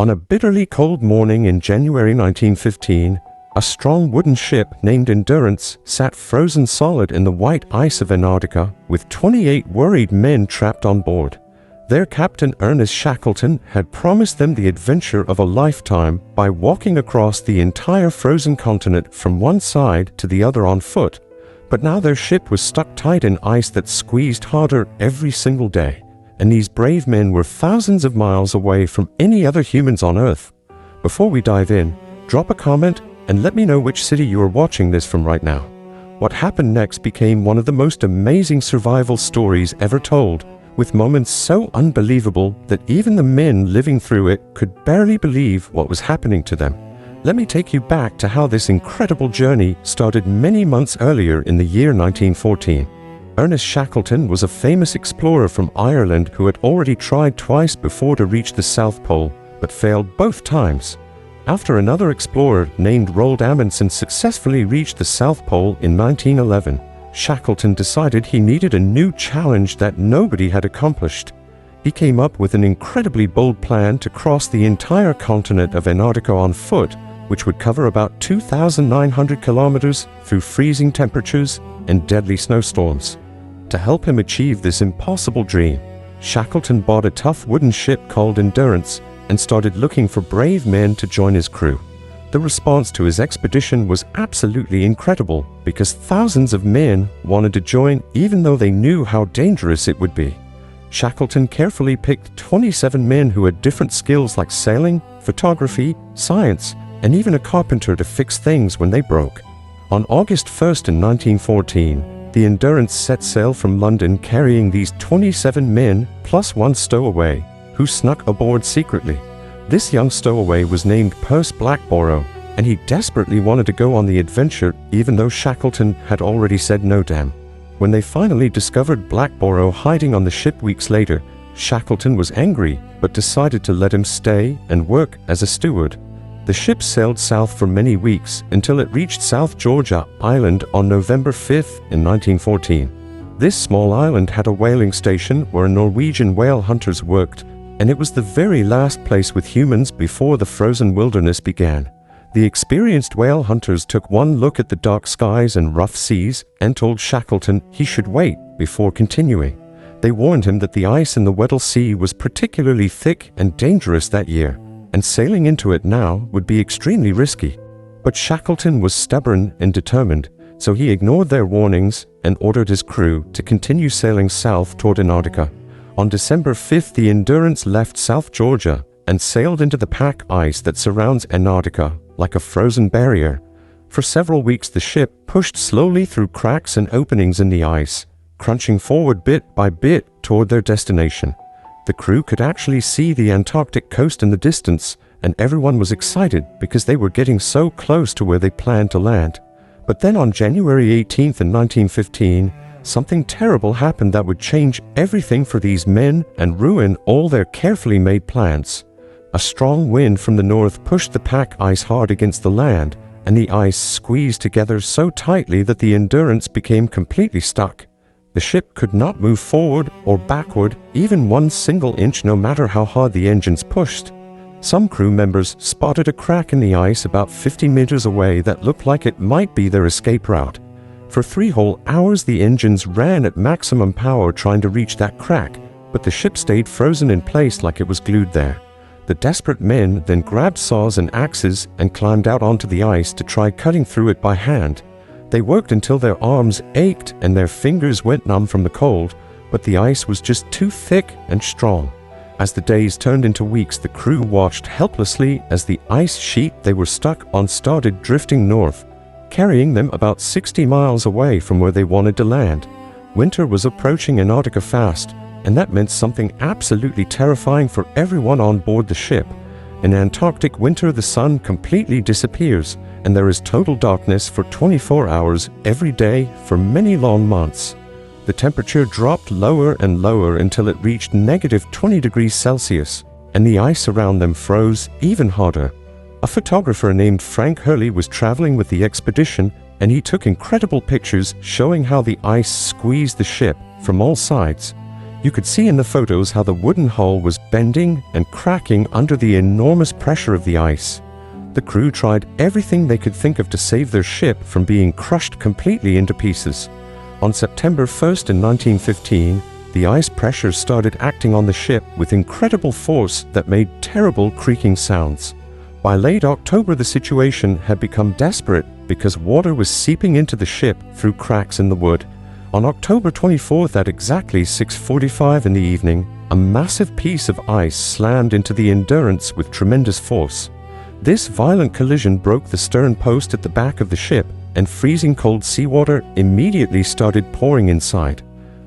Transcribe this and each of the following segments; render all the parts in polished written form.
On a bitterly cold morning in January 1915, a strong wooden ship named Endurance sat frozen solid in the white ice of Antarctica with 28 worried men trapped on board. Their captain, Ernest Shackleton, had promised them the adventure of a lifetime by walking across the entire frozen continent from one side to the other on foot. But now their ship was stuck tight in ice that squeezed harder every single day. And these brave men were thousands of miles away from any other humans on Earth. Before we dive in, drop a comment and let me know which city you are watching this from right now. What happened next became one of the most amazing survival stories ever told, with moments so unbelievable that even the men living through it could barely believe what was happening to them. Let me take you back to how this incredible journey started many months earlier in the year 1914. Ernest Shackleton was a famous explorer from Ireland who had already tried twice before to reach the South Pole, but failed both times. After another explorer named Roald Amundsen successfully reached the South Pole in 1911, Shackleton decided he needed a new challenge that nobody had accomplished. He came up with an incredibly bold plan to cross the entire continent of Antarctica on foot, which would cover about 2,900 kilometers through freezing temperatures and deadly snowstorms. To help him achieve this impossible dream, Shackleton bought a tough wooden ship called Endurance and started looking for brave men to join his crew. The response to his expedition was absolutely incredible because thousands of men wanted to join even though they knew how dangerous it would be. Shackleton carefully picked 27 men who had different skills like sailing, photography, science, and even a carpenter to fix things when they broke. On August 1st in 1914, the Endurance set sail from London carrying these 27 men plus one stowaway, who snuck aboard secretly. This young stowaway was named Perce Blackborough, and he desperately wanted to go on the adventure even though Shackleton had already said no to him. When they finally discovered Blackborough hiding on the ship weeks later, Shackleton was angry but decided to let him stay and work as a steward. The ship sailed south for many weeks until it reached South Georgia Island on November 5th in 1914. This small island had a whaling station where Norwegian whale hunters worked, and it was the very last place with humans before the frozen wilderness began. The experienced whale hunters took one look at the dark skies and rough seas and told Shackleton he should wait before continuing. They warned him that the ice in the Weddell Sea was particularly thick and dangerous that year, and sailing into it now would be extremely risky. But Shackleton was stubborn and determined, so he ignored their warnings and ordered his crew to continue sailing south toward Antarctica. On December 5th, the Endurance left South Georgia and sailed into the pack ice that surrounds Antarctica like a frozen barrier. For several weeks, the ship pushed slowly through cracks and openings in the ice, crunching forward bit by bit toward their destination. The crew could actually see the Antarctic coast in the distance, and everyone was excited because they were getting so close to where they planned to land. But then on January 18th in 1915, something terrible happened that would change everything for these men and ruin all their carefully made plans. A strong wind from the north pushed the pack ice hard against the land, and the ice squeezed together so tightly that the Endurance became completely stuck. The ship could not move forward or backward even one single inch no matter how hard the engines pushed. Some crew members spotted a crack in the ice about 50 meters away that looked like it might be their escape route. For 3 whole hours the engines ran at maximum power trying to reach that crack, but the ship stayed frozen in place like it was glued there. The desperate men then grabbed saws and axes and climbed out onto the ice to try cutting through it by hand. They worked until their arms ached and their fingers went numb from the cold, but the ice was just too thick and strong. As the days turned into weeks, the crew watched helplessly as the ice sheet they were stuck on started drifting north, carrying them about 60 miles away from where they wanted to land. Winter was approaching Antarctica fast, and that meant something absolutely terrifying for everyone on board the ship. In Antarctic winter, the sun completely disappears, and there is total darkness for 24 hours every day for many long months. The temperature dropped lower and lower until it reached -20 degrees Celsius, and the ice around them froze even harder. A photographer named Frank Hurley was traveling with the expedition, and he took incredible pictures showing how the ice squeezed the ship from all sides. You could see in the photos how the wooden hull was bending and cracking under the enormous pressure of the ice. The crew tried everything they could think of to save their ship from being crushed completely into pieces. On September 1st in 1915, the ice pressure started acting on the ship with incredible force that made terrible creaking sounds. By late October, the situation had become desperate because water was seeping into the ship through cracks in the wood. On October 24th at exactly 6:45 in the evening, a massive piece of ice slammed into the Endurance with tremendous force. This violent collision broke the stern post at the back of the ship, and freezing cold seawater immediately started pouring inside.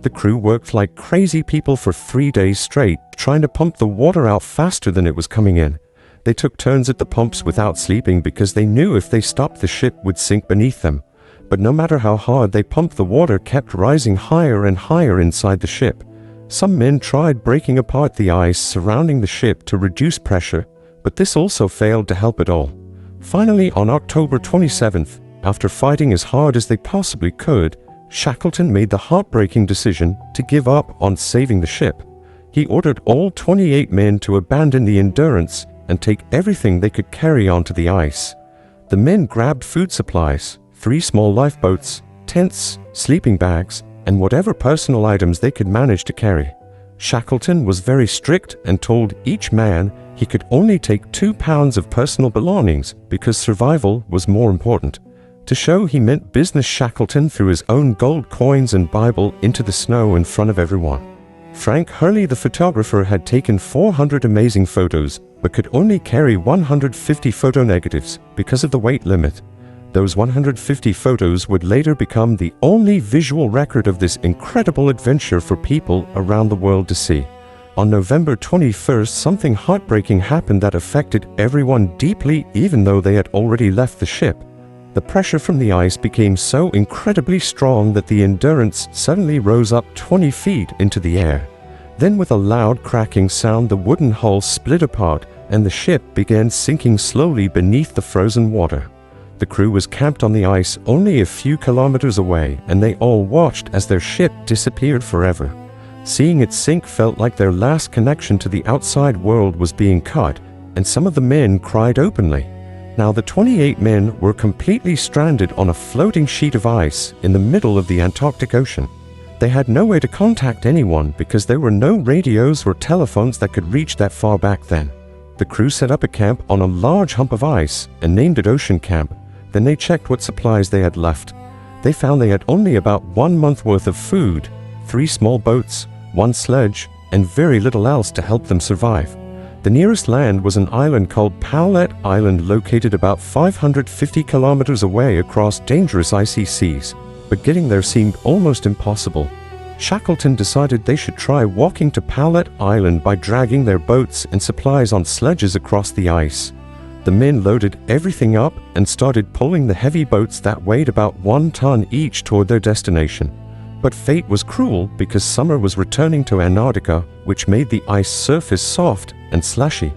The crew worked like crazy people for 3 days straight, trying to pump the water out faster than it was coming in. They took turns at the pumps without sleeping because they knew if they stopped, the ship would sink beneath them. But no matter how hard they pumped, the water kept rising higher and higher inside the ship. Some men tried breaking apart the ice surrounding the ship to reduce pressure, but this also failed to help at all. Finally, on October 27th, after fighting as hard as they possibly could, Shackleton made the heartbreaking decision to give up on saving the ship. He ordered all 28 men to abandon the Endurance and take everything they could carry onto the ice. The men grabbed food supplies, 3 small lifeboats, tents, sleeping bags, and whatever personal items they could manage to carry. Shackleton was very strict and told each man he could only take 2 pounds of personal belongings because survival was more important. To show he meant business, Shackleton threw his own gold coins and Bible into the snow in front of everyone. Frank Hurley, the photographer, had taken 400 amazing photos, but could only carry 150 photo negatives because of the weight limit. Those 150 photos would later become the only visual record of this incredible adventure for people around the world to see. On November 21st, something heartbreaking happened that affected everyone deeply, even though they had already left the ship. The pressure from the ice became so incredibly strong that the Endurance suddenly rose up 20 feet into the air. Then, with a loud cracking sound, the wooden hull split apart and the ship began sinking slowly beneath the frozen water. The crew was camped on the ice only a few kilometers away, and they all watched as their ship disappeared forever. Seeing it sink felt like their last connection to the outside world was being cut, and some of the men cried openly. Now the 28 men were completely stranded on a floating sheet of ice in the middle of the Antarctic Ocean. They had no way to contact anyone because there were no radios or telephones that could reach that far back then. The crew set up a camp on a large hump of ice and named it Ocean Camp. Then they checked what supplies they had left. They found they had only about 1 month worth of food, 3 small boats, 1 sledge, and very little else to help them survive. The nearest land was an island called Perilous Island, located about 550 kilometers away across dangerous icy seas, but getting there seemed almost impossible. Shackleton decided they should try walking to Perilous Island by dragging their boats and supplies on sledges across the ice. The men loaded everything up and started pulling the heavy boats that weighed about 1 ton each toward their destination. But fate was cruel because summer was returning to Antarctica, which made the ice surface soft and slushy.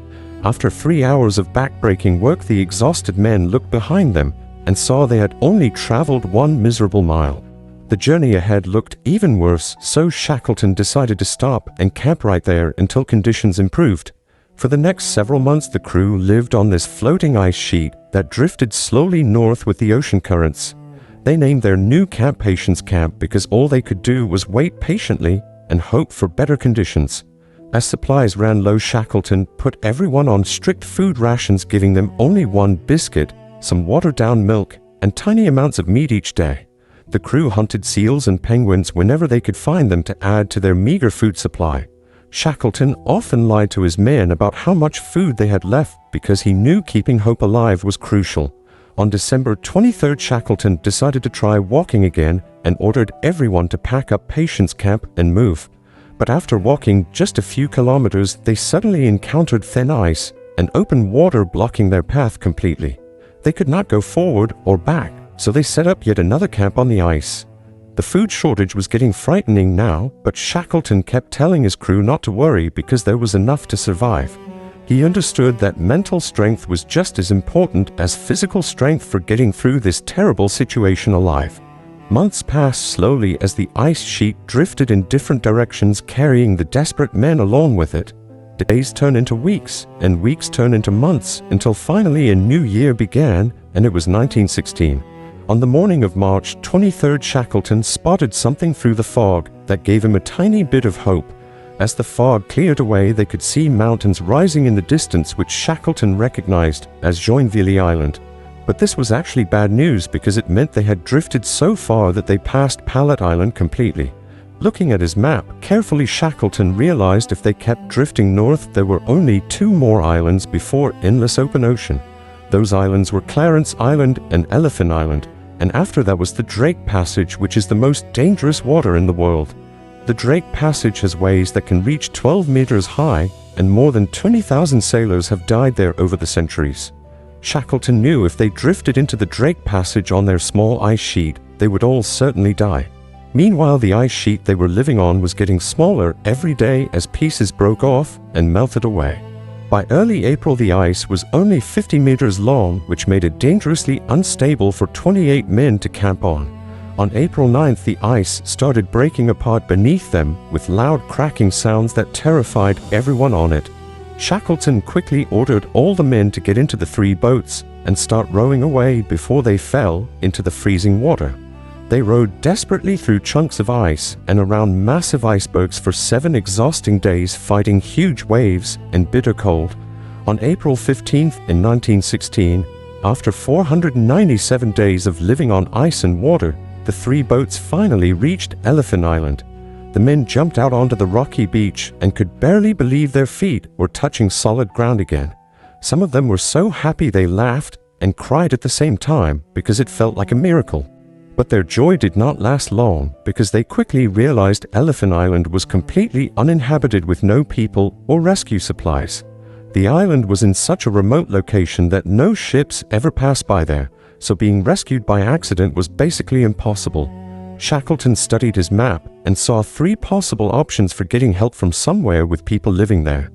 After 3 hours of backbreaking work, the exhausted men looked behind them and saw they had only traveled 1 miserable mile. The journey ahead looked even worse, so Shackleton decided to stop and camp right there until conditions improved. For the next several months, the crew lived on this floating ice sheet that drifted slowly north with the ocean currents. They named their new camp Patience Camp because all they could do was wait patiently and hope for better conditions. As supplies ran low, Shackleton put everyone on strict food rations, giving them only 1 biscuit, some watered-down milk, and tiny amounts of meat each day. The crew hunted seals and penguins whenever they could find them to add to their meager food supply. Shackleton often lied to his men about how much food they had left because he knew keeping hope alive was crucial. On December 23rd, Shackleton decided to try walking again and ordered everyone to pack up Patience Camp and move. But after walking just a few kilometers, they suddenly encountered thin ice and open water blocking their path completely. They could not go forward or back, so they set up yet another camp on the ice. The food shortage was getting frightening now, but Shackleton kept telling his crew not to worry because there was enough to survive. He understood that mental strength was just as important as physical strength for getting through this terrible situation alive. Months passed slowly as the ice sheet drifted in different directions, carrying the desperate men along with it. Days turned into weeks, and weeks turned into months, until finally a new year began, and it was 1916. On the morning of March 23rd, Shackleton spotted something through the fog that gave him a tiny bit of hope. As the fog cleared away, they could see mountains rising in the distance, which Shackleton recognized as Joinville Island. But this was actually bad news, because it meant they had drifted so far that they passed Pallet Island completely. Looking at his map carefully, Shackleton realized if they kept drifting north, there were only 2 more islands before endless open ocean. Those islands were Clarence Island and Elephant Island, and after that was the Drake Passage, which is the most dangerous water in the world. The Drake Passage has waves that can reach 12 meters high, and more than 20,000 sailors have died there over the centuries. Shackleton knew if they drifted into the Drake Passage on their small ice sheet, they would all certainly die. Meanwhile, the ice sheet they were living on was getting smaller every day as pieces broke off and melted away. By early April, the ice was only 50 meters long, which made it dangerously unstable for 28 men to camp on. On April 9th, the ice started breaking apart beneath them with loud cracking sounds that terrified everyone on it. Shackleton quickly ordered all the men to get into the 3 boats and start rowing away before they fell into the freezing water. They rowed desperately through chunks of ice and around massive icebergs for 7 exhausting days, fighting huge waves and bitter cold. On April 15th in 1916, after 497 days of living on ice and water, the 3 boats finally reached Elephant Island. The men jumped out onto the rocky beach and could barely believe their feet were touching solid ground again. Some of them were so happy they laughed and cried at the same time because it felt like a miracle. But their joy did not last long, because they quickly realized Elephant Island was completely uninhabited with no people or rescue supplies. The island was in such a remote location that no ships ever passed by there, so being rescued by accident was basically impossible. Shackleton studied his map and saw 3 possible options for getting help from somewhere with people living there.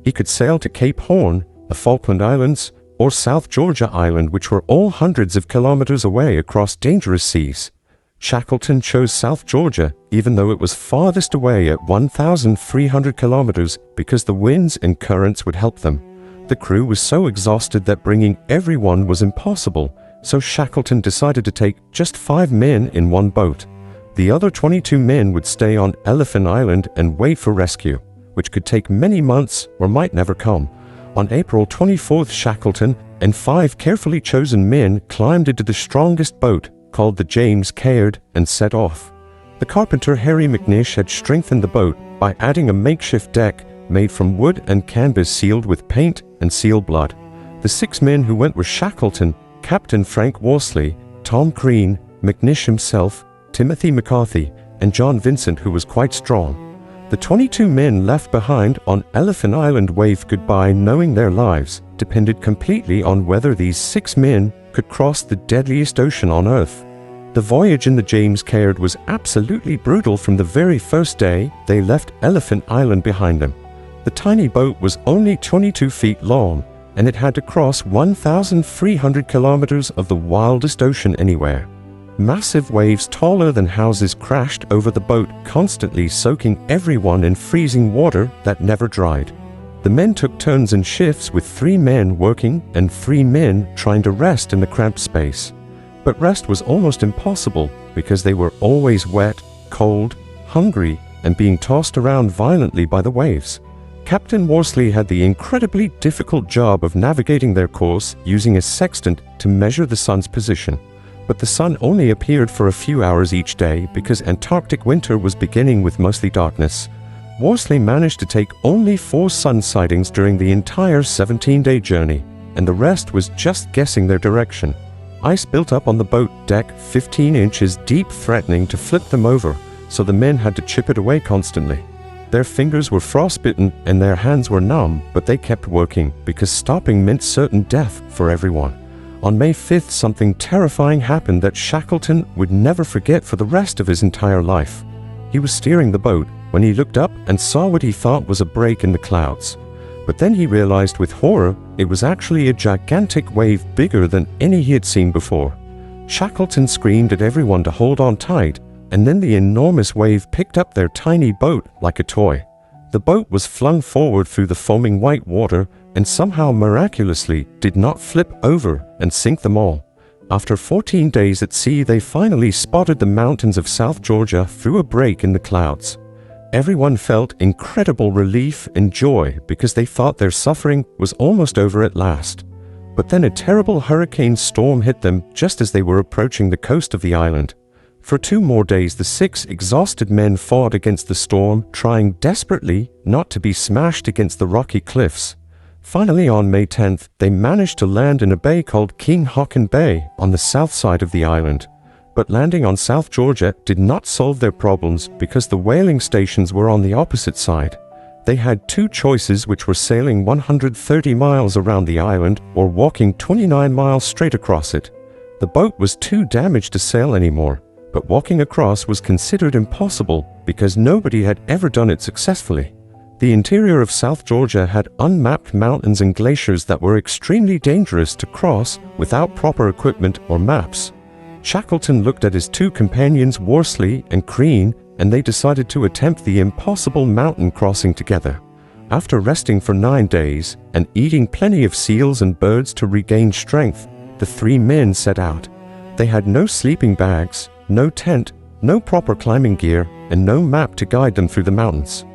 He could sail to Cape Horn, the Falkland Islands, or South Georgia Island, which were all hundreds of kilometers away across dangerous seas. Shackleton chose South Georgia, even though it was farthest away at 1,300 kilometers, because the winds and currents would help them. The crew was so exhausted that bringing everyone was impossible, so Shackleton decided to take just 5 men in one boat. The other 22 men would stay on Elephant Island and wait for rescue, which could take many months or might never come. On April 24th, Shackleton and 5 carefully chosen men climbed into the strongest boat, called the James Caird, and set off. The carpenter Harry McNish had strengthened the boat by adding a makeshift deck made from wood and canvas sealed with paint and seal blood. The 6 men who went were Shackleton, Captain Frank Worsley, Tom Crean, McNish himself, Timothy McCarthy, and John Vincent, who was quite strong. The 22 men left behind on Elephant Island waved goodbye, knowing their lives depended completely on whether these 6 men could cross the deadliest ocean on Earth. The voyage in the James Caird was absolutely brutal from the very first day they left Elephant Island behind them. The tiny boat was only 22 feet long, and it had to cross 1,300 kilometers of the wildest ocean anywhere. Massive waves taller than houses crashed over the boat, constantly soaking everyone in freezing water that never dried. The men took turns in shifts, with 3 men working and 3 men trying to rest in the cramped space. But rest was almost impossible because they were always wet, cold, hungry, and being tossed around violently by the waves. Captain Worsley had the incredibly difficult job of navigating their course using a sextant to measure the sun's position. But the sun only appeared for a few hours each day because Antarctic winter was beginning with mostly darkness. Worsley managed to take only 4 sun sightings during the entire 17-day journey, and the rest was just guessing their direction. Ice built up on the boat deck 15 inches deep, threatening to flip them over, so the men had to chip it away constantly. Their fingers were frostbitten and their hands were numb, but they kept working because stopping meant certain death for everyone. On May 5th, something terrifying happened that Shackleton would never forget for the rest of his entire life. He was steering the boat when he looked up and saw what he thought was a break in the clouds. But then he realized with horror it was actually a gigantic wave bigger than any he had seen before. Shackleton screamed at everyone to hold on tight, and then the enormous wave picked up their tiny boat like a toy. The boat was flung forward through the foaming white water and somehow miraculously did not flip over and sink them all. After 14 days at sea, they finally spotted the mountains of South Georgia through a break in the clouds. Everyone felt incredible relief and joy because they thought their suffering was almost over at last. But then a terrible hurricane storm hit them just as they were approaching the coast of the island. For 2 more days, the 6 exhausted men fought against the storm, trying desperately not to be smashed against the rocky cliffs. Finally, on May 10th, they managed to land in a bay called King Haakon Bay on the south side of the island. But landing on South Georgia did not solve their problems because the whaling stations were on the opposite side. They had 2 choices, which were sailing 130 miles around the island or walking 29 miles straight across it. The boat was too damaged to sail anymore, but walking across was considered impossible because nobody had ever done it successfully. The interior of South Georgia had unmapped mountains and glaciers that were extremely dangerous to cross without proper equipment or maps. Shackleton looked at his 2 companions, Worsley and Crean, and they decided to attempt the impossible mountain crossing together. After resting for 9 days and eating plenty of seals and birds to regain strength, the 3 men set out. They had no sleeping bags, no tent, no proper climbing gear, and no map to guide them through the mountains.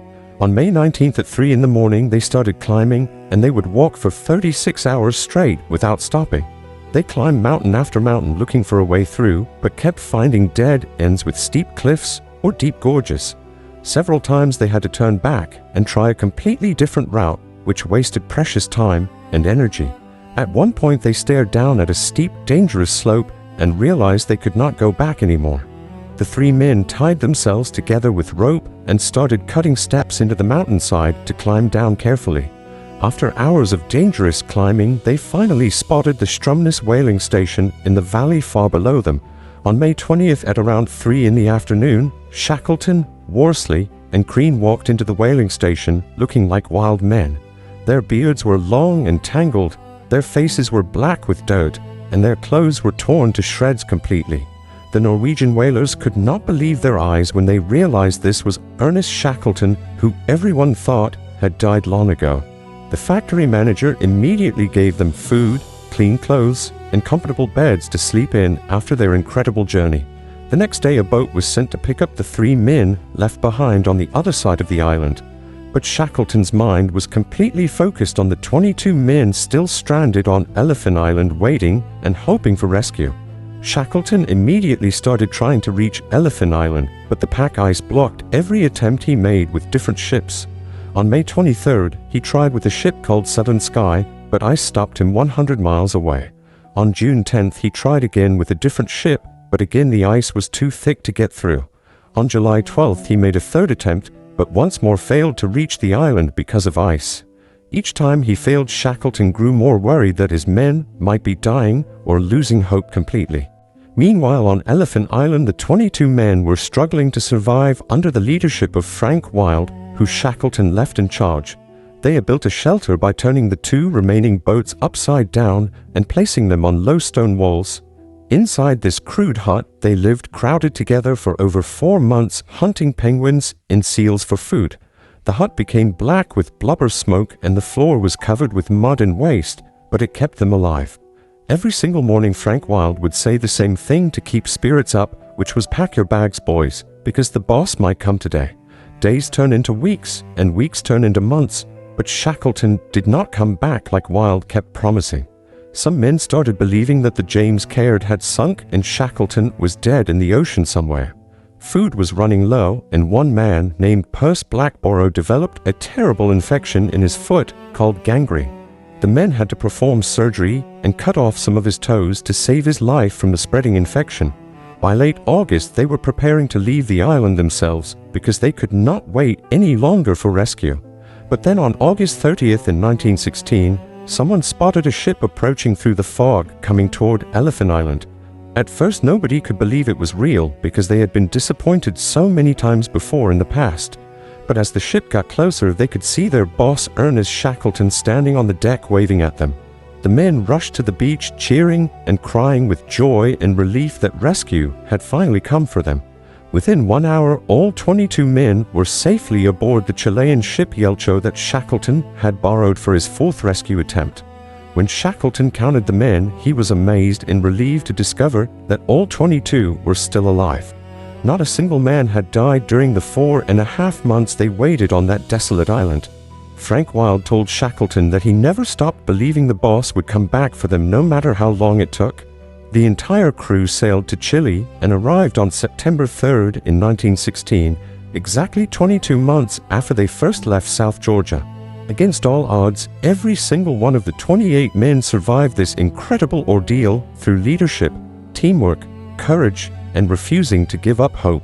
On May 19th at 3 in the morning, they started climbing, and they would walk for 36 hours straight without stopping. They climbed mountain after mountain looking for a way through, but kept finding dead ends with steep cliffs or deep gorges. Several times they had to turn back and try a completely different route, which wasted precious time and energy. At one point they stared down at a steep, dangerous slope and realized they could not go back anymore. The 3 men tied themselves together with rope and started cutting steps into the mountainside to climb down carefully. After hours of dangerous climbing, they finally spotted the Stromness whaling station in the valley far below them. On May 20th at around 3 in the afternoon, Shackleton, Worsley, and Crean walked into the whaling station looking like wild men. Their beards were long and tangled, their faces were black with dirt, and their clothes were torn to shreds completely. The Norwegian whalers could not believe their eyes when they realized this was Ernest Shackleton, who everyone thought had died long ago. The factory manager immediately gave them food, clean clothes, and comfortable beds to sleep in after their incredible journey. The next day a boat was sent to pick up the 3 men left behind on the other side of the island. But Shackleton's mind was completely focused on the 22 men still stranded on Elephant Island waiting and hoping for rescue. Shackleton immediately started trying to reach Elephant Island, but the pack ice blocked every attempt he made with different ships. On May 23rd, he tried with a ship called Southern Sky, but ice stopped him 100 miles away. On June 10th, he tried again with a different ship, but again the ice was too thick to get through. On July 12th, he made a 3rd attempt, but once more failed to reach the island because of ice. Each time he failed, Shackleton grew more worried that his men might be dying or losing hope completely. Meanwhile, on Elephant Island, the 22 men were struggling to survive under the leadership of Frank Wild, who Shackleton left in charge. They had built a shelter by turning the 2 remaining boats upside down and placing them on low stone walls. Inside this crude hut, they lived crowded together for over 4 months, hunting penguins and seals for food. The hut became black with blubber smoke and the floor was covered with mud and waste, but it kept them alive. Every single morning Frank Wild would say the same thing to keep spirits up, which was "Pack your bags, boys, because the boss might come today." Days turn into weeks, and weeks turn into months, but Shackleton did not come back like Wild kept promising. Some men started believing that the James Caird had sunk and Shackleton was dead in the ocean somewhere. Food was running low, and one man named Perce Blackborough developed a terrible infection in his foot called gangrene. The men had to perform surgery and cut off some of his toes to save his life from the spreading infection. By late August, they were preparing to leave the island themselves because they could not wait any longer for rescue. But then on August 30th in 1916, someone spotted a ship approaching through the fog coming toward Elephant Island. At first, nobody could believe it was real because they had been disappointed so many times before in the past. But as the ship got closer, they could see their boss Ernest Shackleton standing on the deck waving at them. The men rushed to the beach cheering and crying with joy and relief that rescue had finally come for them. Within 1 hour, all 22 men were safely aboard the Chilean ship Yelcho that Shackleton had borrowed for his fourth rescue attempt. When Shackleton counted the men, he was amazed and relieved to discover that all 22 were still alive. Not a single man had died during the 4.5 months they waited on that desolate island. Frank Wilde told Shackleton that he never stopped believing the boss would come back for them no matter how long it took. The entire crew sailed to Chile and arrived on September 3rd in 1916, exactly 22 months after they first left South Georgia. Against all odds, every single one of the 28 men survived this incredible ordeal through leadership, teamwork, courage, and refusing to give up hope.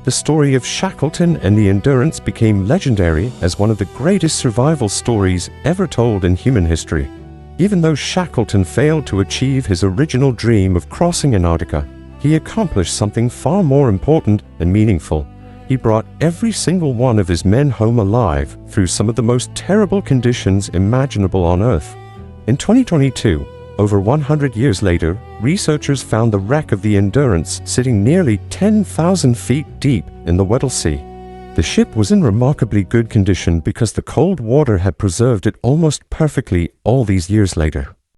The story of Shackleton and the Endurance became legendary as one of the greatest survival stories ever told in human history. Even though Shackleton failed to achieve his original dream of crossing Antarctica, he accomplished something far more important and meaningful. He brought every single one of his men home alive through some of the most terrible conditions imaginable on Earth. In 2022, over 100 years later, researchers found the wreck of the Endurance sitting nearly 10,000 feet deep in the Weddell Sea. The ship was in remarkably good condition because the cold water had preserved it almost perfectly all these years later.